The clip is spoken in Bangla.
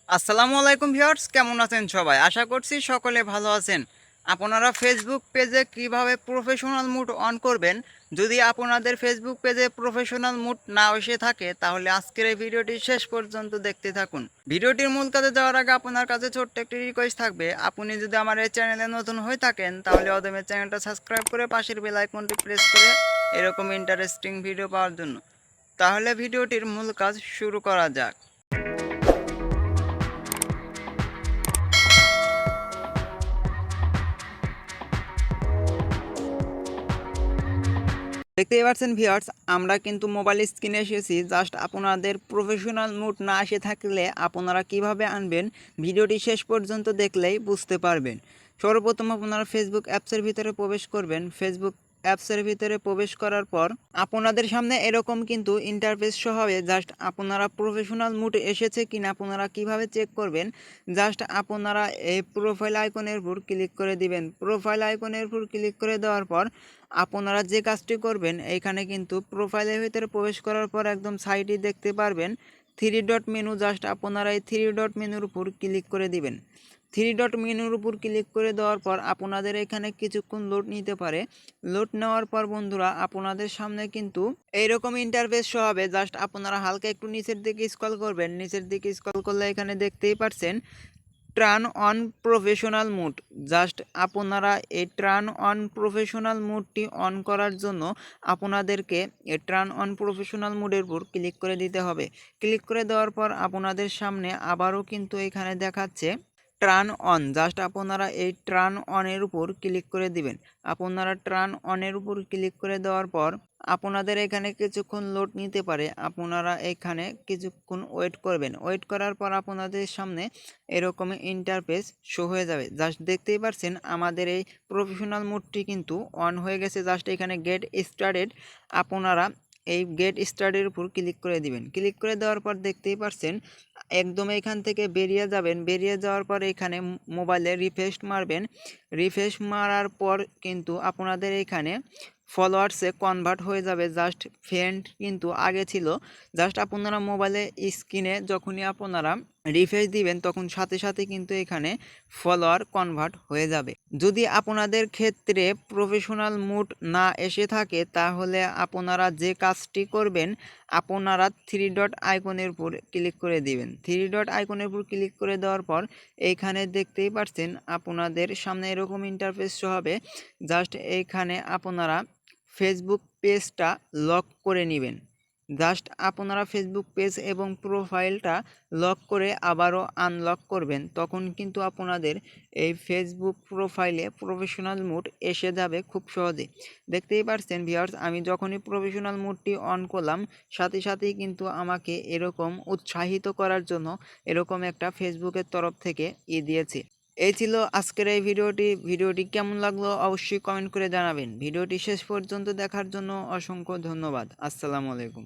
আসসালামু আলাইকুম ভিউয়ার্স, কেমন আছেন সবাই? আশা করছি সকলে ভালো আছেন। আপনারা ফেসবুক পেজে কিভাবে প্রফেশনাল মুড অন করবেন, যদি আপনাদের ফেসবুক পেজে প্রফেশনাল মুড না এসে থাকে তাহলে আজকের এই ভিডিওটি শেষ পর্যন্ত দেখতে থাকুন। ভিডিওটির মূল কাজে যাওয়ার আগে আপনার কাছে ছোট্ট একটি রিকোয়েস্ট থাকবে, আপনি যদি আমার এই চ্যানেলে নতুন হয়ে থাকেন তাহলে অদমে চ্যানেলটা সাবস্ক্রাইব করে পাশের বেল আইকনটি প্রেস করে এরকম ইন্টারেস্টিং ভিডিও পাওয়ার জন্য। তাহলে ভিডিওটির মূল কাজ শুরু করা যাক। দেখতেই পাচ্ছেন ভিউয়ার্স, আমরা কিন্তু মোবাইল স্ক্রিনে এসেছি। জাস্ট আপনাদের প্রফেশনাল মুড না এসে থাকলে আপনারা কিভাবে আনবেন ভিডিওটি শেষ পর্যন্ত দেখলেই বুঝতে পারবেন। সর্বপ্রথম আপনারা ফেসবুক অ্যাপসের ভিতরে প্রবেশ করবেন। ফেসবুক অ্যাপসের ভিতরে প্রবেশ করার পর আপনাদের সামনে এরকম কিন্তু ইন্টারফেস শো হবে। জাস্ট আপনারা প্রফেশনাল মুড এসেছে কিনা আপনারা কিভাবে চেক করবেন, জাস্ট আপনারা এই প্রোফাইল আইকনের উপর ক্লিক করে দিবেন। প্রোফাইল আইকনের উপর ক্লিক করে দেওয়ার পর আপনারা যে কাজটি করবেন, এইখানে কিন্তু প্রোফাইলের ভিতরে প্রবেশ করার পর একদম সাইডে দেখতে পারবেন থ্রি ডট মেনু। জাস্ট আপনারা এই থ্রি ডট মেনুর উপর ক্লিক করে দিবেন। থ্রি ডট মেনুর উপর ক্লিক করে দেওয়ার পর আপনাদের এখানে কিছুক্ষণ লোড নিতে পারে। লোড নেওয়ার পর বন্ধুরা আপনাদের সামনে কিন্তু এইরকম ইন্টারফেস শো হবে। জাস্ট আপনারা হালকা একটু নিচের দিকে স্ক্রল করবেন। নিচের দিকে স্ক্রল করলে এখানে দেখতেই পারছেন turn on professional mood. Just আপনারা এই টার্ন অন প্রফেশনাল মুডটি অন করার জন্য আপনাদেরকে এই টার্ন অন প্রফেশনাল মুডের উপর ক্লিক করে দিতে হবে। ক্লিক করে দেওয়ার পর আপনাদের সামনে আবারও কিন্তু এখানে দেখাচ্ছে টার্ন অন। জাস্ট আপনারা এই টার্ন অনের উপর ক্লিক করে দিবেন। আপনারা টার্ন অনের উপর ক্লিক করে দেওয়ার পর আপনাদের এখানে কিছুক্ষণ লোড নিতে পারে। আপনারা এখানে কিছুক্ষণ ওয়েট করবেন। ওয়েট করার পর আপনাদের সামনে এরকম ইন্টারফেস শো হয়ে যাবে। জাস্ট দেখতেই পারছেন আমাদের এই প্রফেশনাল মোডটি কিন্তু অন হয়ে গেছে। জাস্ট এখানে গেট স্টার্টেড, আপনারা এই গেট স্টার্টের উপর ক্লিক করে দিবেন। ক্লিক করে দেওয়ার পর দেখতেই পারছেন একদম এখান থেকে বেরিয়ে যাবেন। বেরিয়ে যাওয়ার পর এখানে মোবাইলে রিফ্রেশ মারবেন। রিফ্রেশ মারার পর কিন্তু আপনাদের এখানে ফলোয়ার্সে কনভার্ট হয়ে যাবে। জাস্ট ফ্রেন্ড কিন্তু আগে ছিল। জাস্ট আপনারা মোবাইলে স্ক্রিনে যখনই আপনারা রিফ্রেশ দিবেন তখন সাথে সাথে কিন্তু এখানে ফলোয়ার কনভার্ট হয়ে যাবে। যদি আপনাদের ক্ষেত্রে প্রফেশনাল মুড না এসে থাকে তাহলে আপনারা যে কাজটি করবেন, আপনারা থ্রি ডট আইকনের উপর ক্লিক করে দিবেন। থ্রি ডট আইকনের উপর ক্লিক করে দেওয়ার পর এইখানে দেখতেই পাচ্ছেন আপনাদের সামনে এরকম ইন্টারফেস শো হবে। জাস্ট এইখানে আপনারা ফেসবুক পেজটা লক করে নেবেন। জাস্ট আপনারা ফেসবুক পেজ এবং প্রোফাইলটা লক করে আবারও আনলক করবেন। তখন কিন্তু আপনাদের এই ফেসবুক প্রোফাইলে প্রফেশনাল মুড এসে যাবে খুব সহজে। দেখতেই পারছেন ভিউয়ার্স, আমি যখনই প্রফেশনাল মুডটি অন করলাম সাথে সাথেই কিন্তু আমাকে এরকম উৎসাহিত করার জন্য এরকম একটা ফেসবুকের তরফ থেকে দিয়েছে। এই ছিল আজকের এই ভিডিওটি। ভিডিওটি কেমন লাগলো অবশ্যই কমেন্ট করে জানাবেন। ভিডিওটি শেষ পর্যন্ত দেখার জন্য অসংখ্য ধন্যবাদ। আসসালামু আলাইকুম।